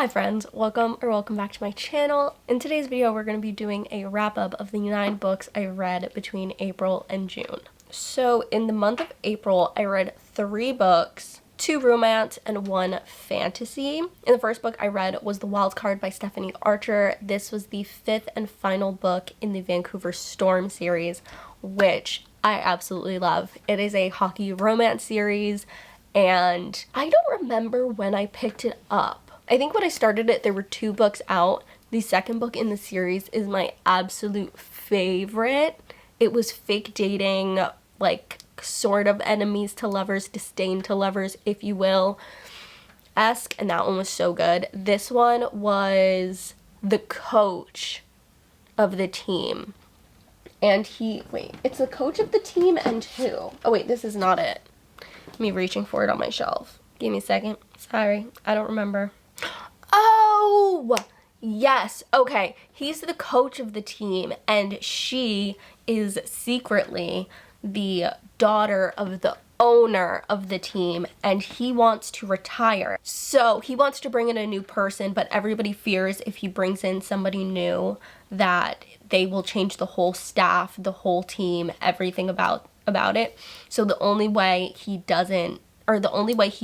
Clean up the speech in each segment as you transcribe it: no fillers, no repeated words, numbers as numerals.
Hi friends, welcome back to my channel. In today's video, we're going to be doing a wrap-up of the 9 books I read between April and June. So in the month of April, I read 3 books, 2 romance and 1 fantasy. And the first book I read was The Wild Card by Stephanie Archer. This was the 5th and final book in the Vancouver Storm series, which I absolutely love. It is a hockey romance series, and I don't remember when I picked it up. I think when I started it, there were 2 books out. The second book in the series is my absolute favorite. It was fake dating, like sort of enemies to lovers, disdain to lovers, if you will, esque, and that one was so good. This one was the coach of the team. And it's the coach of the team and who? Oh wait, this is not it. Me reaching for it on my shelf. Give me a second. Sorry, I don't remember. Oh, yes. Okay. He's the coach of the team, and she is secretly the daughter of the owner of the team, and he wants to retire. So he wants to bring in a new person, but everybody fears if he brings in somebody new that they will change the whole staff, the whole team, everything about it. So the only way he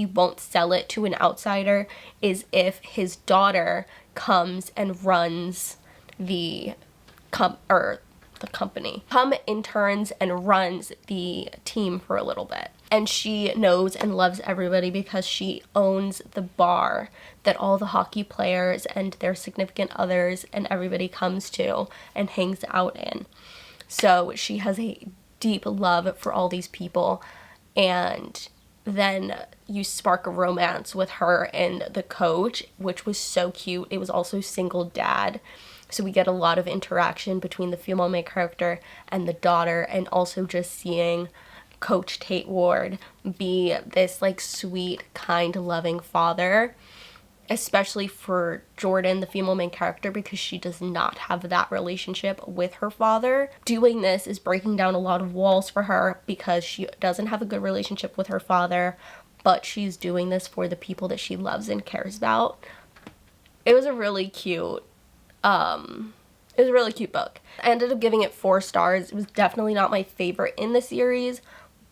won't sell it to an outsider is if his daughter comes and runs the company. Interns and runs the team for a little bit. And she knows and loves everybody because she owns the bar that all the hockey players and their significant others and everybody comes to and hangs out in. So she has a deep love for all these people, and then you spark a romance with her and the coach, which was so cute. It was also single dad, so we get a lot of interaction between the female main character and the daughter, and also just seeing Coach Tate Ward be this like sweet, kind, loving father, especially for Jordan, the female main character, because she does not have that relationship with her father. Doing this is breaking down a lot of walls for her because she doesn't have a good relationship with her father, but she's doing this for the people that she loves and cares about. It was a really cute book. I ended up giving it 4 stars. It was definitely not my favorite in the series,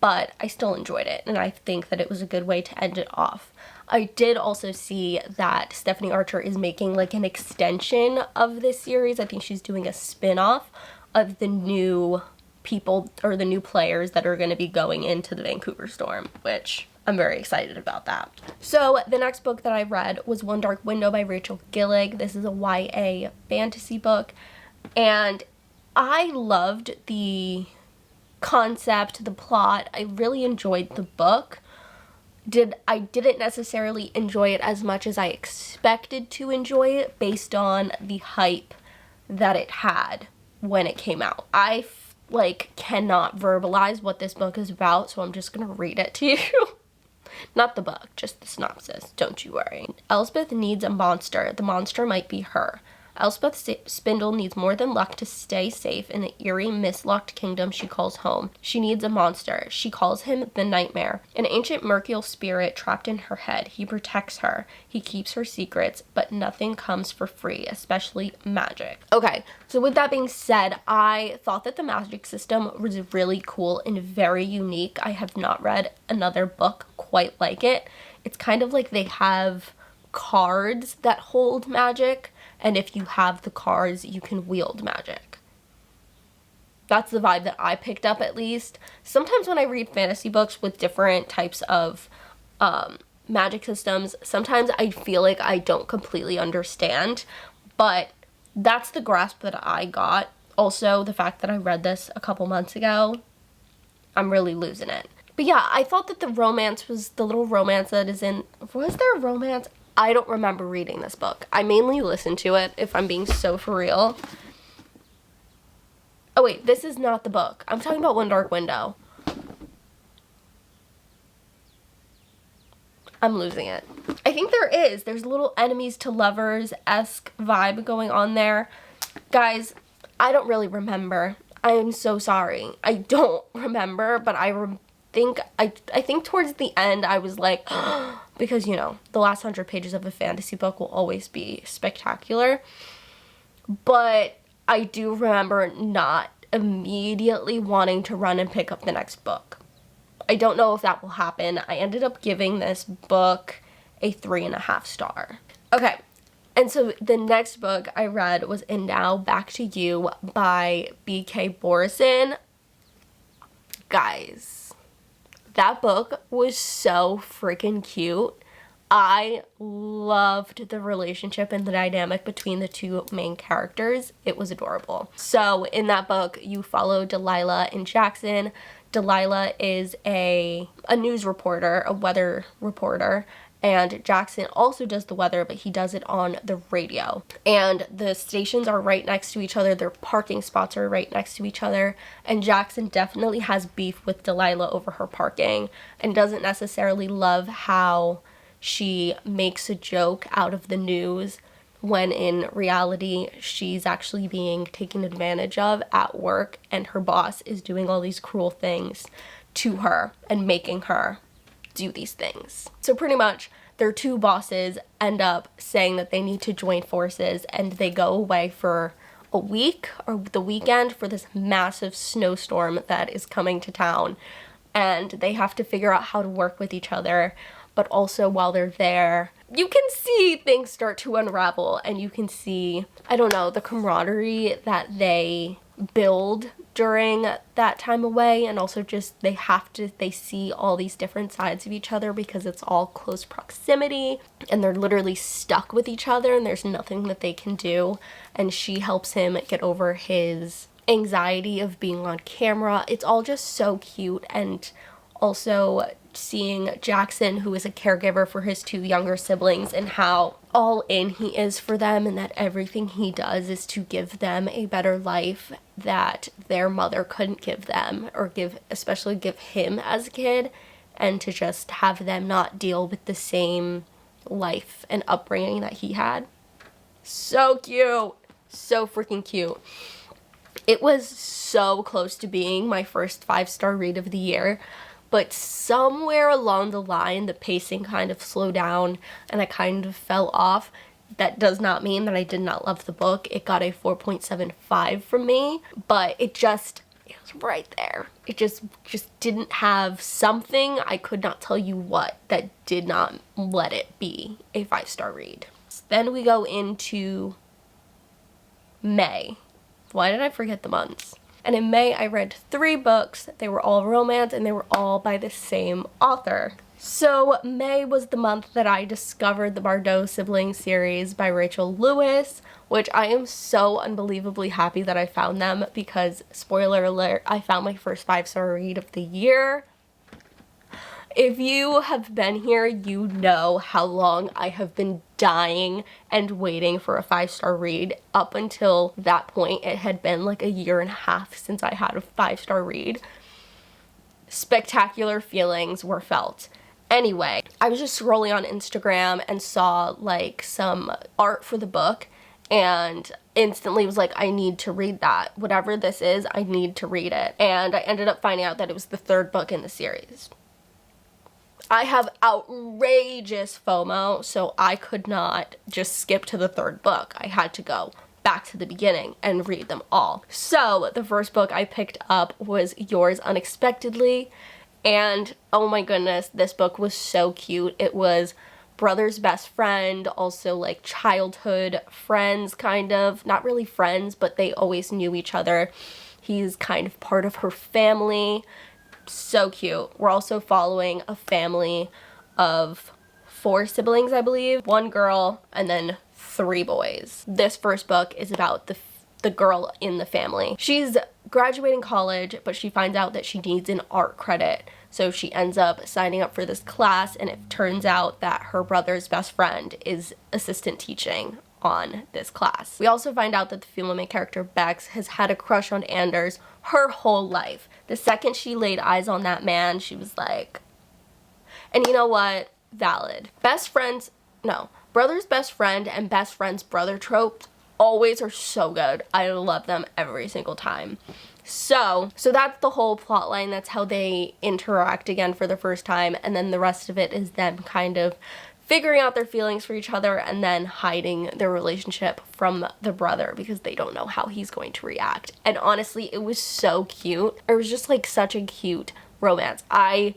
but I still enjoyed it, and I think that it was a good way to end it off. I did also see that Stephanie Archer is making like an extension of this series. I think she's doing a spin-off of the new people or the new players that are going to be going into the Vancouver Storm, which I'm very excited about that. So the next book that I read was One Dark Window by Rachel Gillig. This is a YA fantasy book, and I loved the concept, the plot. I really enjoyed the book. I didn't necessarily enjoy it as much as I expected to enjoy it based on the hype that it had when it came out. I cannot verbalize what this book is about, so I'm just gonna read it to you. Not the book, just the synopsis, don't you worry. Elspeth needs a monster. The monster might be her. Elspeth Spindle needs more than luck to stay safe in the eerie, mist-locked kingdom she calls home. She needs a monster. She calls him the Nightmare, an ancient mercurial spirit trapped in her head. He protects her. He keeps her secrets, but nothing comes for free, especially magic. Okay, so with that being said, I thought that the magic system was really cool and very unique. I have not read another book quite like it. It's kind of like they have cards that hold magic, and if you have the cards, you can wield magic. That's the vibe that I picked up, at least. Sometimes when I read fantasy books with different types of magic systems, sometimes I feel like I don't completely understand, but that's the grasp that I got. Also, the fact that I read this a couple months ago, I'm really losing it. But yeah, I thought that the romance was the little romance that is in... Was there a romance? I don't remember reading this book. I mainly listened to it, if I'm being so for real. Oh wait, this is not the book. I'm talking about One Dark Window. I'm losing it. I think there's little enemies to lovers-esque vibe going on there. Guys, I don't really remember. I am so sorry. I don't remember, but think towards the end I was like, because, you know, the last 100 pages of a fantasy book will always be spectacular. But I do remember not immediately wanting to run and pick up the next book. I don't know if that will happen. I ended up giving this book a 3.5 star. Okay, and so the next book I read was And Now Back to You by B.K. Borison. Guys, that book was so freaking cute. I loved the relationship and the dynamic between the two main characters. It was adorable. So in that book, you follow Delilah and Jackson. Delilah is a news reporter, a weather reporter, and Jackson also does the weather, but he does it on the radio. And the stations are right next to each other. Their parking spots are right next to each other. And Jackson definitely has beef with Delilah over her parking and doesn't necessarily love how she makes a joke out of the news when in reality she's actually being taken advantage of at work, and her boss is doing all these cruel things to her and making her do these things. So pretty much their two bosses end up saying that they need to join forces, and they go away for a week or the weekend for this massive snowstorm that is coming to town, and they have to figure out how to work with each other. But also while they're there, you can see things start to unravel, and you can see, I don't know, the camaraderie that they build during that time away, and also just they see all these different sides of each other because it's all close proximity, and they're literally stuck with each other and there's nothing that they can do, and she helps him get over his anxiety of being on camera. It's all just so cute. And also seeing Jackson, who is a caregiver for his two younger siblings, and how all in he is for them, and that everything he does is to give them a better life that their mother couldn't give them, or especially give him as a kid, and to just have them not deal with the same life and upbringing that he had. So cute. So freaking cute. It was so close to being my first 5-star read of the year, but somewhere along the line, the pacing kind of slowed down and I kind of fell off. That does not mean that I did not love the book. It got a 4.75 from me, but it was right there. It just didn't have something, I could not tell you what, that did not let it be a 5-star read. Then we go into May. Why did I forget the months? And in May, I read 3 books. They were all romance, and they were all by the same author. So May was the month that I discovered the Bardot Siblings series by Rachel Lewis, which I am so unbelievably happy that I found them because, spoiler alert, I found my first 5-star read of the year. If you have been here, you know how long I have been dying and waiting for a 5-star read. Up until that point, it had been like a 1.5 years since I had a 5-star read. Spectacular feelings were felt. Anyway, I was just scrolling on Instagram and saw like some art for the book and instantly was like, I need to read that. Whatever this is, I need to read it. And I ended up finding out that it was the 3rd book in the series. I have outrageous FOMO, so I could not just skip to the 3rd book. I had to go back to the beginning and read them all. So the first book I picked up was Yours Unexpectedly, and oh my goodness, this book was so cute. It was brother's best friend, also like childhood friends, kind of. Not really friends, but they always knew each other. He's kind of part of her family. So cute. We're also following a family of 4 siblings, I believe. 1 girl and then 3 boys. This first book is about the girl in the family. She's graduating college, but she finds out that she needs an art credit. So she ends up signing up for this class, and it turns out that her brother's best friend is assistant teaching on this class. We also find out that the female main character, Bex, has had a crush on Anders her whole life. The second she laid eyes on that man, she was like, and you know what? Valid. Brother's best friend and best friend's brother tropes always are so good. I love them every single time. So that's the whole plot line. That's how they interact again for the first time, and then the rest of it is them kind of figuring out their feelings for each other and then hiding their relationship from the brother because they don't know how he's going to react. And honestly, it was so cute. It was just like such a cute romance. I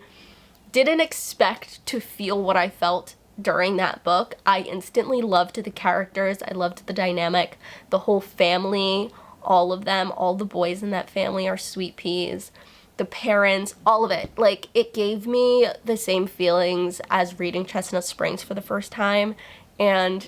didn't expect to feel what I felt during that book. I instantly loved the characters. I loved the dynamic, the whole family, all of them, all the boys in that family are sweet peas. The parents, all of it. Like, it gave me the same feelings as reading Chestnut Springs for the first time, and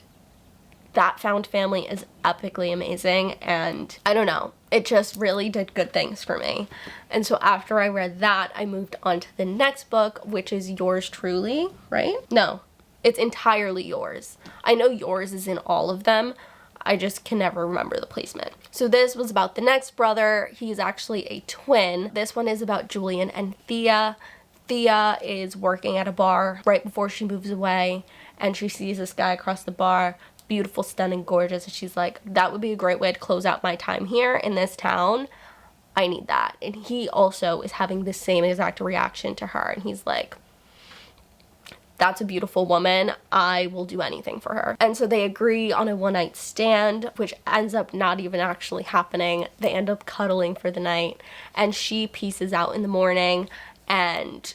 that found family is epically amazing, and I don't know, it just really did good things for me. And so after I read that, I moved on to the next book, which is Yours Truly, right? No, it's Entirely Yours. I know yours is in all of them, I just can never remember the placement. So this was about the next brother. He's actually a twin. This one is about Julian and Thea. Thea is working at a bar right before she moves away, and she sees this guy across the bar, beautiful, stunning, gorgeous, and she's like, that would be a great way to close out my time here in this town. I need that. And he also is having the same exact reaction to her, and he's like, that's a beautiful woman. I will do anything for her. And so they agree on a one-night stand, which ends up not even actually happening. They end up cuddling for the night, and she pieces out in the morning, and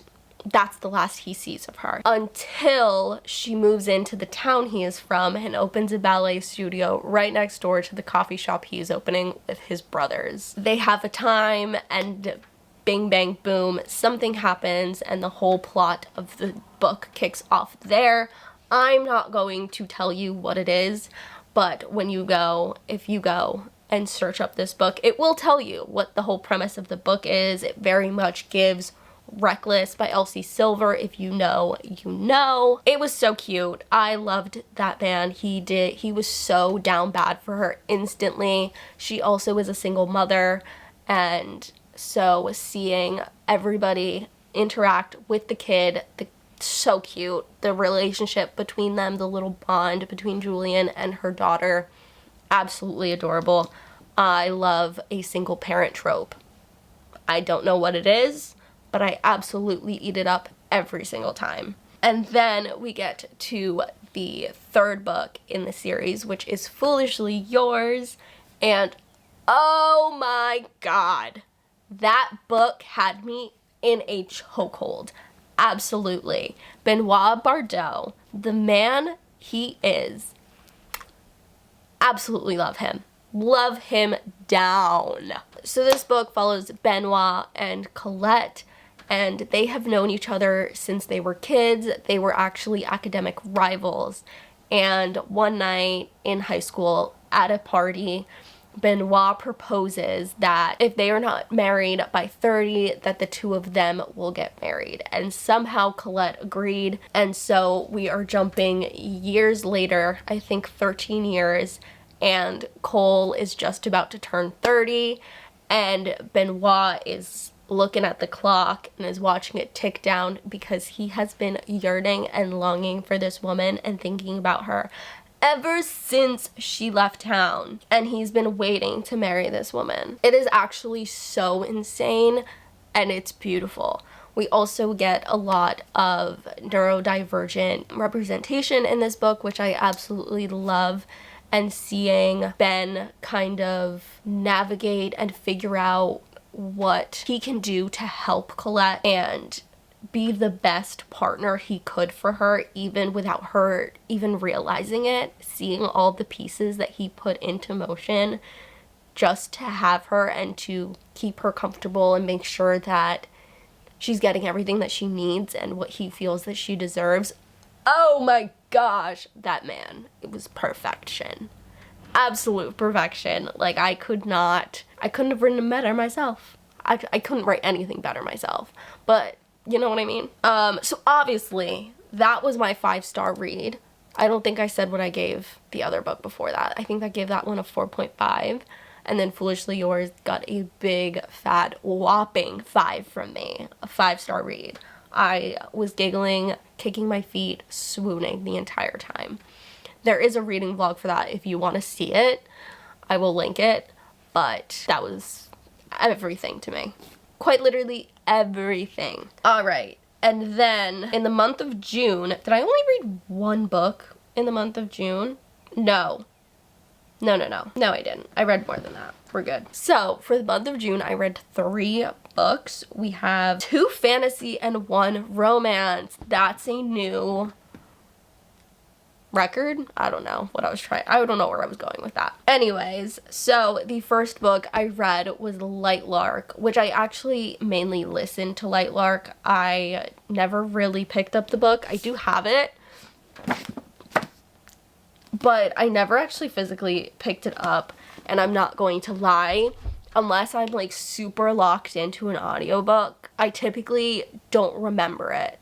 that's the last he sees of her. Until she moves into the town he is from and opens a ballet studio right next door to the coffee shop he is opening with his brothers. They have a time, and bing, bang, boom, something happens, and the whole plot of the book kicks off there. I'm not going to tell you what it is, but when you go, if you go and search up this book, it will tell you what the whole premise of the book is. It very much gives Reckless by Elsie Silver. If you know, you know. It was so cute. I loved that man. He was so down bad for her instantly. She also is a single mother, and so seeing everybody interact with the kid, so cute. The relationship between them, the little bond between Julian and her daughter, absolutely adorable. I love a single parent trope. I don't know what it is, but I absolutely eat it up every single time. And then we get to the third book in the series, which is Foolishly Yours, and oh my god, that book had me in a chokehold. Absolutely. Benoit Bardot, the man he is, absolutely love him. Love him down. So this book follows Benoit and Colette, and they have known each other since they were kids. They were actually academic rivals, and one night in high school at a party, Benoit proposes that if they are not married by 30, that the two of them will get married. And somehow Colette agreed. And so we are jumping years later, I think 13 years, and Cole is just about to turn 30, and Benoit is looking at the clock and is watching it tick down because he has been yearning and longing for this woman and thinking about her ever since she left town, and he's been waiting to marry this woman. It is actually so insane, and it's beautiful. We also get a lot of neurodivergent representation in this book, which I absolutely love, and seeing Ben kind of navigate and figure out what he can do to help Colette and be the best partner he could for her, even without her even realizing it, seeing all the pieces that he put into motion just to have her and to keep her comfortable and make sure that she's getting everything that she needs and what he feels that she deserves. Oh my gosh, that man, it was perfection. Absolute perfection. Like, I couldn't have written him better myself. I couldn't write anything better myself, but you know what I mean? So obviously, that was my 5-star read. I don't think I said what I gave the other book before that. I think I gave that one a 4.5. And then Foolishly Yours got a big, fat, whopping 5 from me. A 5-star read. I was giggling, kicking my feet, swooning the entire time. There is a reading vlog for that if you want to see it. I will link it. But that was everything to me. Quite literally everything. Alright, and then in the month of June, did I only read one book in the month of June? No. No, I didn't. I read more than that. We're good. So, for the month of June, I read 3 books. We have 2 fantasy and 1 romance. That's a new record. I don't know what I was trying. I don't know where I was going with that. Anyways, so the first book I read was Light Lark, which I actually mainly listened to Light Lark. I never really picked up the book. I do have it, but I never actually physically picked it up, and I'm not going to lie, unless I'm like super locked into an audiobook, I typically don't remember it.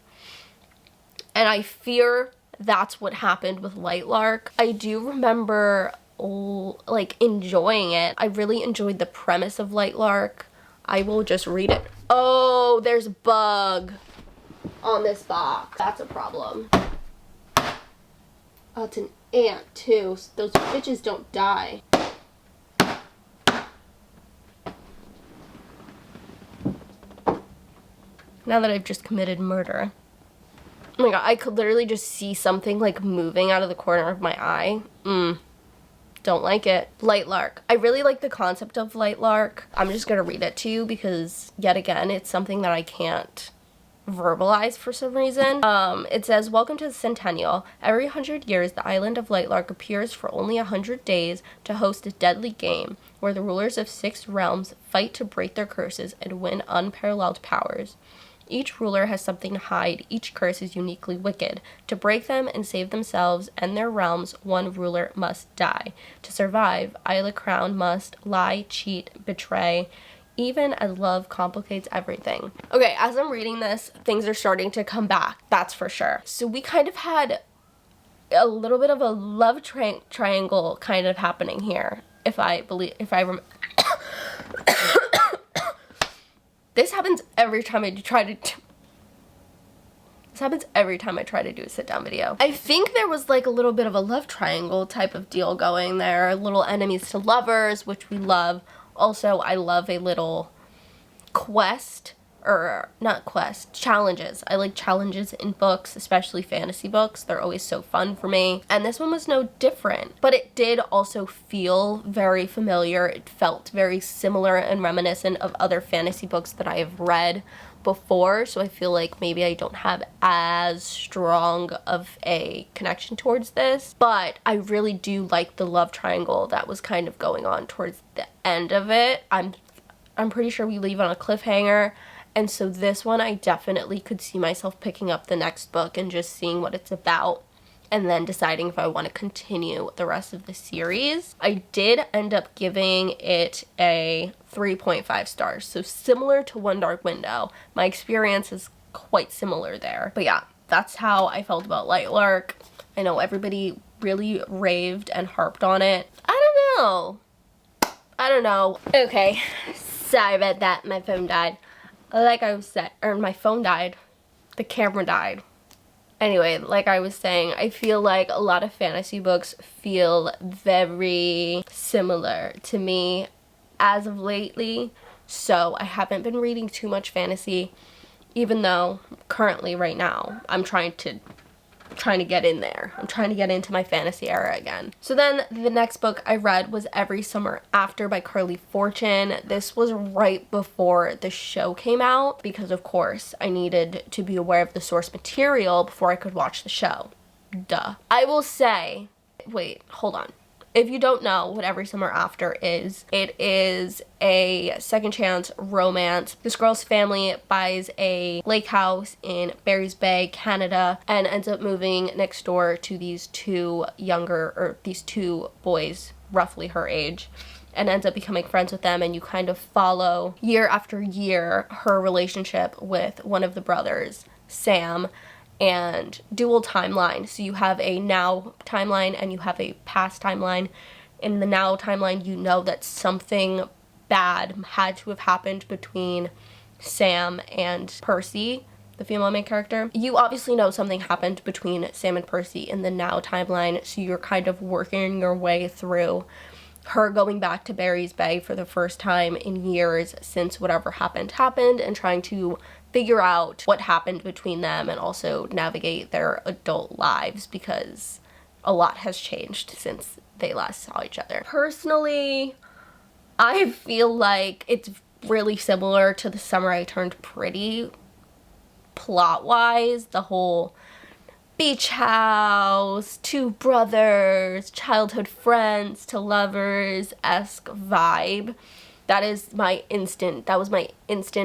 And I fear that's what happened with Light Lark. I do remember like enjoying it. I really enjoyed the premise of Light Lark. I will just read it. Oh, there's a bug on this box. That's a problem. Oh, it's an ant too. Those bitches don't die. Now that I've just committed murder. Oh my god, I could literally just see something like moving out of the corner of my eye. Don't like it. Light Lark. I really like the concept of Light Lark. I'm just gonna read it to you because, yet again, it's something that I can't verbalize for some reason. It says, welcome to the Centennial. Every 100 years, the island of Light Lark appears for only 100 days to host a deadly game where the rulers of 6 realms fight to break their curses and win unparalleled powers. Each ruler has something to hide. Each curse is uniquely wicked. To break them and save themselves and their realms, one ruler must die. To survive, Isla Crown must lie, cheat, betray, even as love complicates everything. Okay, as I'm reading this, things are starting to come back, that's for sure. So we kind of had a little bit of a love triangle kind of happening here, if I remember. This happens every time I try to do a sit-down video. I think there was like a little bit of a love triangle type of deal going there. Little enemies to lovers, which we love. Also, I love a little quest, or not quest, challenges. I like challenges in books, especially fantasy books. They're always so fun for me. And this one was no different, but it did also feel very familiar. It felt very similar and reminiscent of other fantasy books that I have read before, so I feel like maybe I don't have as strong of a connection towards this, but I really do like the love triangle that was kind of going on towards the end of it. I'm pretty sure we leave on a cliffhanger, and so this one I definitely could see myself picking up the next book and just seeing what it's about and then deciding if I want to continue the rest of the series. I did end up giving it a 3.5 stars, so similar to One Dark Window. My experience is quite similar there. But yeah, that's how I felt about Light Lark. I know everybody really raved and harped on it. I don't know. Okay, sorry about that, my phone died. Like I was saying, or my phone died, the camera died. Anyway, like I was saying, I feel like a lot of fantasy books feel very similar to me as of lately, so I haven't been reading too much fantasy, even though currently right now I'm trying to get in there. I'm trying to get into my fantasy era again. So then the next book I read was Every Summer After by Carly Fortune. This was right before the show came out because, of course, I needed to be aware of the source material before I could watch the show. Duh. I will say, wait, hold on. If you don't know what Every Summer After is, it is a second chance romance. This girl's family buys a lake house in Barry's Bay, Canada, and ends up moving next door to these two boys, roughly her age, and ends up becoming friends with them, and you kind of follow year after year her relationship with one of the brothers, Sam, and dual timeline. So you have a now timeline and you have a past timeline. In the now timeline, you know that something bad had to have happened between Sam and Percy, the female main character. You obviously know something happened between Sam and Percy in the now timeline, so you're kind of working your way through her going back to Barry's Bay for the first time in years since whatever happened, and trying to figure out what happened between them and also navigate their adult lives because a lot has changed since they last saw each other. Personally, I feel like it's really similar to The Summer I Turned Pretty plot-wise. The whole beach house, two brothers, childhood friends to lovers-esque vibe. That was my instant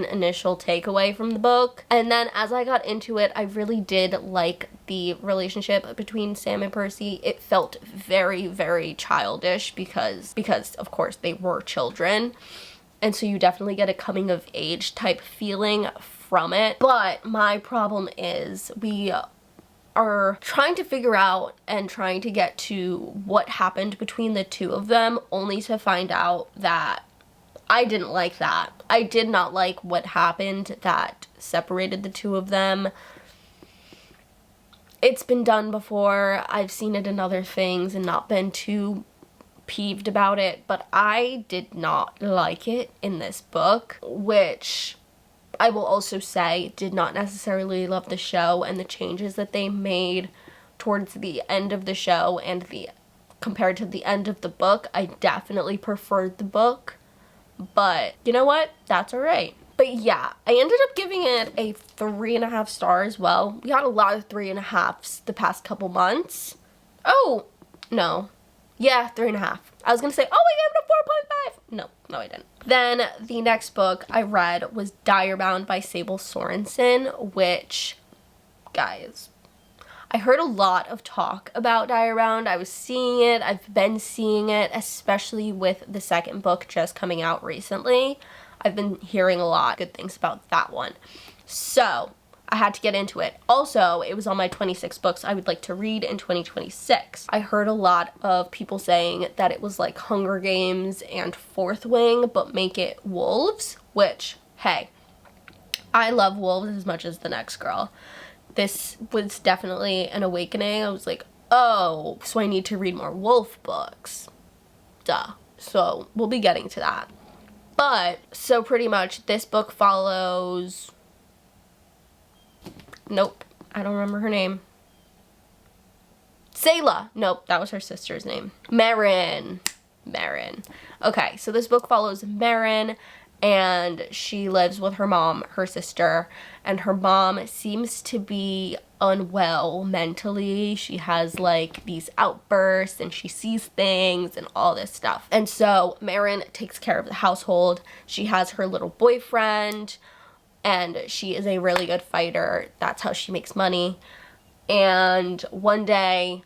initial takeaway from the book. And then as I got into it, I really did like the relationship between Sam and Percy. It felt very, very childish because of course they were children. And so you definitely get a coming of age type feeling from it. But my problem is we are trying to figure out and trying to get to what happened between the two of them, only to find out that I didn't like that. I did not like what happened that separated the two of them. It's been done before. I've seen it in other things and not been too peeved about it, but I did not like it in this book, which I will also say did not necessarily love the show and the changes that they made towards the end of the show and compared to the end of the book. I definitely preferred the book. But you know what? That's alright. But yeah, I ended up giving it a 3.5 stars. Well, we got a lot of 3.5s the past couple months. Oh, no. Yeah, 3.5. I was gonna say, oh, I gave it a 4.5. No, I didn't. Then the next book I read was Direbound by Sable Sorensen, which, guys, I heard a lot of talk about Direbound. I was seeing it. I've been seeing it, especially with the second book just coming out recently. I've been hearing a lot of good things about that one. So I had to get into it. Also, it was on my 26 books I would like to read in 2026. I heard a lot of people saying that it was like Hunger Games and Fourth Wing, but make it wolves, which, hey, I love wolves as much as the next girl. This was definitely an awakening. I was like, oh, so I need to read more wolf books. Duh. So we'll be getting to that. But, so pretty much this book follows... Nope. I don't remember her name. Selah. Nope, that was her sister's name. Marin. Okay, so this book follows Marin, and she lives with her mom, her sister, and her mom seems to be unwell mentally. She has like these outbursts and she sees things and all this stuff. And so Marin takes care of the household. She has her little boyfriend and she is a really good fighter. That's how she makes money. And one day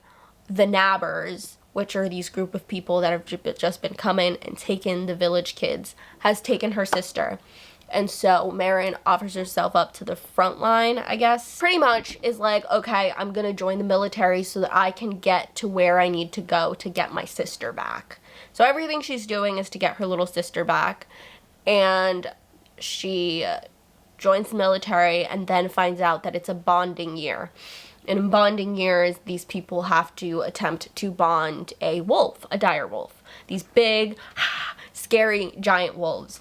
the Nabbers, which are these group of people that have just been coming and taken the village kids, has taken her sister. And so Marin offers herself up to the front line, I guess. Pretty much is like, okay, I'm gonna join the military so that I can get to where I need to go to get my sister back. So everything she's doing is to get her little sister back. And she joins the military and then finds out that it's a bonding year. And in bonding years, these people have to attempt to bond a wolf, a dire wolf. These big, scary, giant wolves.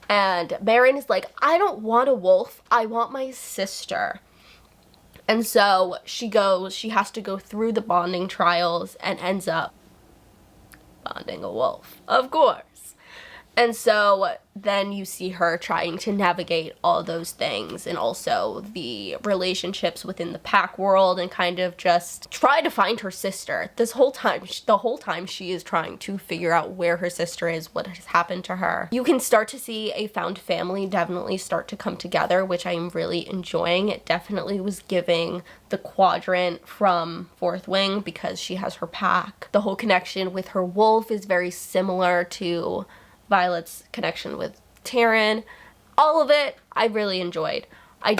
And Marin is like, I don't want a wolf, I want my sister. And so she has to go through the bonding trials and ends up bonding a wolf, of course. And so then you see her trying to navigate all those things and also the relationships within the pack world and kind of just try to find her sister. The whole time she is trying to figure out where her sister is, what has happened to her. You can start to see a found family definitely start to come together, which I am really enjoying. It definitely was giving the Quadrant from Fourth Wing because she has her pack. The whole connection with her wolf is very similar to Violet's connection with Taryn. All of it I really enjoyed. I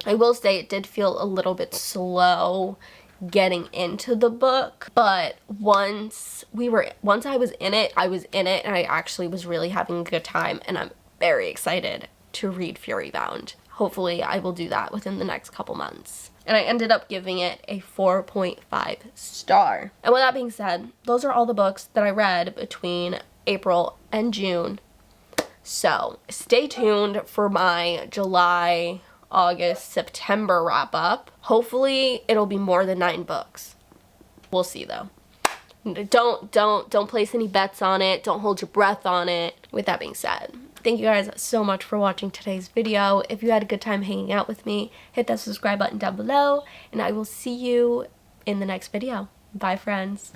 will say it did feel a little bit slow getting into the book, but once I was in it and I actually was really having a good time, and I'm very excited to read Fury Bound. Hopefully I will do that within the next couple months. and I ended up giving it a 4.5 star. And with that being said, those are all the books that I read between April and June. So stay tuned for my July, August, September wrap up. Hopefully it'll be more than 9 books. We'll see though. Don't place any bets on it. Don't hold your breath on it. With that being said, thank you guys so much for watching today's video. If you had a good time hanging out with me, hit that subscribe button down below, and I will see you in the next video. Bye, friends.